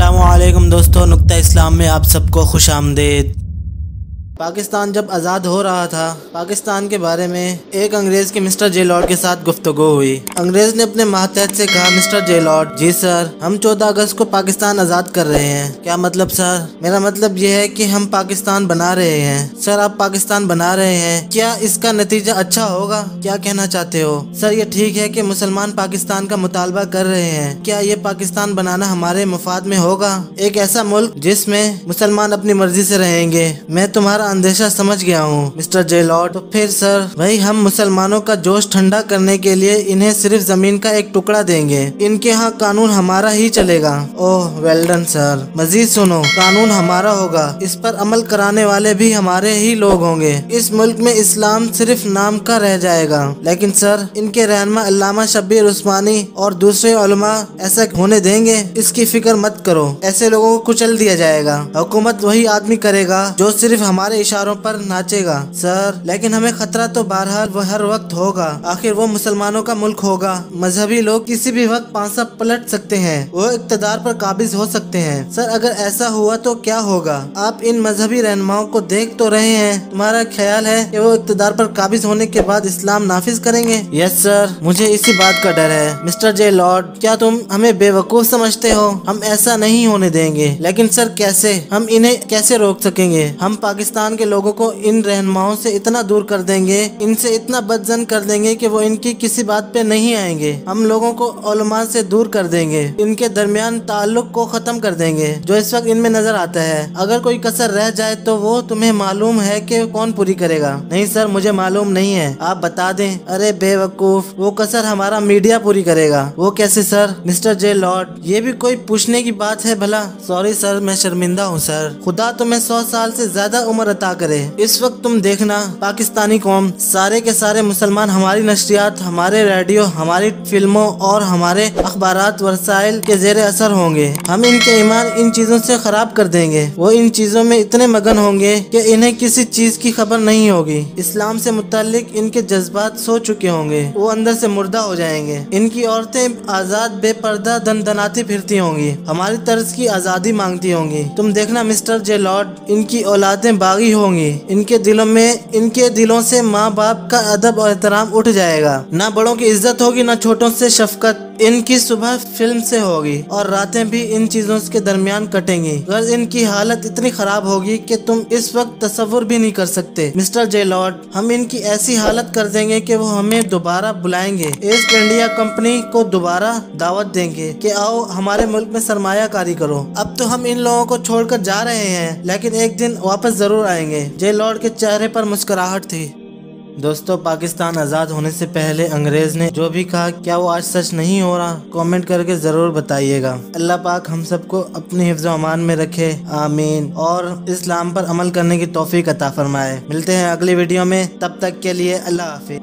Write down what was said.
अस्सलामुअलैकुम दोस्तों, नुक्ता-ए-इस्लाम में आप सबको खुश आमदीद। पाकिस्तान जब आज़ाद हो रहा था, पाकिस्तान के बारे में एक अंग्रेज़ के मिस्टर जे लॉर्ड के साथ गुफ्तगू हुई। अंग्रेज़ ने अपने मातहत से कहा, मिस्टर जे लॉर्ड, जी सर, हम 14 अगस्त को पाकिस्तान आज़ाद कर रहे हैं। क्या मतलब सर? मेरा मतलब ये है कि हम पाकिस्तान बना रहे हैं। सर, आप पाकिस्तान बना रहे हैं, क्या इसका नतीजा अच्छा होगा? क्या कहना चाहते हो? सर, ये ठीक है कि मुसलमान पाकिस्तान का मुतालबा कर रहे हैं, क्या ये पाकिस्तान बनाना हमारे मुफाद में होगा? एक ऐसा मुल्क जिसमें मुसलमान अपनी मर्जी से रहेंगे। मैं तुम्हारा अंदेशा समझ गया हूँ मिस्टर जे लॉर्ड। तो फिर सर, भाई, हम मुसलमानों का जोश ठंडा करने के लिए इन्हें सिर्फ जमीन का एक टुकड़ा देंगे। इनके यहाँ कानून हमारा ही चलेगा। ओह, वेल डन सर। मजीद सुनो, कानून हमारा होगा, इस पर अमल कराने वाले भी हमारे ही लोग होंगे। इस मुल्क में इस्लाम सिर्फ नाम का रह जाएगा। लेकिन सर, इनके रहनुमा अल्लामा शब्बीर उस्मानी और दूसरे उलमा ऐसा होने देंगे? इसकी फिक्र मत करो, ऐसे लोगों को कुचल दिया जाएगा। हुकूमत वही आदमी करेगा जो सिर्फ हमारे इशारों पर नाचेगा। सर, लेकिन हमें खतरा तो बहरहाल हर वक्त होगा। आखिर वो मुसलमानों का मुल्क होगा। मजहबी लोग किसी भी वक्त पांसा पलट सकते हैं, वो इक़्तिदार पर काबिज हो सकते हैं। सर, अगर ऐसा हुआ तो क्या होगा? आप इन मजहबी रहनुमाओं को देख तो रहे हैं। तुम्हारा ख्याल है कि वो इक़्तिदार पर काबिज होने के बाद इस्लाम नाफिज करेंगे? यस सर, मुझे इसी बात का डर है। मिस्टर जे लॉर्ड, क्या तुम हमें बेवकूफ समझते हो? हम ऐसा नहीं होने देंगे। लेकिन सर, कैसे? हम इन्हें कैसे रोक सकेंगे? हम पाकिस्तान के लोगों को इन रहनुमाओं से इतना दूर कर देंगे, इनसे इतना बदजन कर देंगे कि वो इनकी किसी बात पे नहीं आएंगे। हम लोगों को उलमा से दूर कर देंगे, इनके दरमियान ताल्लुक को खत्म कर देंगे जो इस वक्त इनमें नजर आता है। अगर कोई कसर रह जाए तो वो तुम्हें मालूम है कि कौन पूरी करेगा? नहीं सर, मुझे मालूम नहीं है, आप बता दें। अरे बेवकूफ, वो कसर हमारा मीडिया पूरी करेगा। वो कैसे सर? मिस्टर जे लॉर्ड, ये भी कोई पूछने की बात है भला? सॉरी सर, मैं शर्मिंदा हूँ सर। खुदा तुम्हें 100 साल से ज्यादा उम्र अता करे। इस वक्त तुम देखना, पाकिस्तानी कौम, सारे के सारे मुसलमान हमारी नशरियात, हमारे रेडियो, हमारी फिल्मों और हमारे अखबारात वसाइल के जेरे असर होंगे। हम इनके ईमान इन चीजों से खराब कर देंगे। वो इन चीजों में इतने मगन होंगे कि इन्हें किसी चीज की खबर नहीं होगी। इस्लाम से मुताल्लिक इनके जज्बात सो चुके होंगे, वो अंदर से मुर्दा हो जाएंगे। इनकी औरतें आजाद बेपर्दा दनदनाती फिरती होंगी, हमारी तर्ज की आजादी मांगती होंगी। तुम देखना मिस्टर जे लॉर्ड, इनकी औलादें बागी होंगी। इनके दिलों से माँ बाप का अदब और एहतराम उठ जाएगा। ना बड़ों की इज्जत होगी, ना छोटों से शफकत। इनकी सुबह फिल्म से होगी और रातें भी इन चीजों के दरमियान कटेंगी। गर्ज इनकी हालत इतनी खराब होगी कि तुम इस वक्त तस्वुर भी नहीं कर सकते। मिस्टर जे लॉर्ड, हम इनकी ऐसी हालत कर देंगे कि वो हमें दोबारा बुलाएंगे। ईस्ट इंडिया कंपनी को दोबारा दावत देंगे कि आओ हमारे मुल्क में सरमायाकारी करो। अब तो हम इन लोगों को छोड़कर जा रहे हैं, लेकिन एक दिन वापस जरूर आएंगे। जे लॉर्ड के चेहरे पर मुस्कुराहट थी। दोस्तों, पाकिस्तान आज़ाद होने से पहले अंग्रेज़ ने जो भी कहा, क्या वो आज सच नहीं हो रहा? कमेंट करके ज़रूर बताइएगा। अल्लाह पाक हम सबको अपनी हिफ्ज़ व अमान में रखे, आमीन। और इस्लाम पर अमल करने की तौफीक अता फरमाए। मिलते हैं अगली वीडियो में, तब तक के लिए अल्लाह हाफिज़।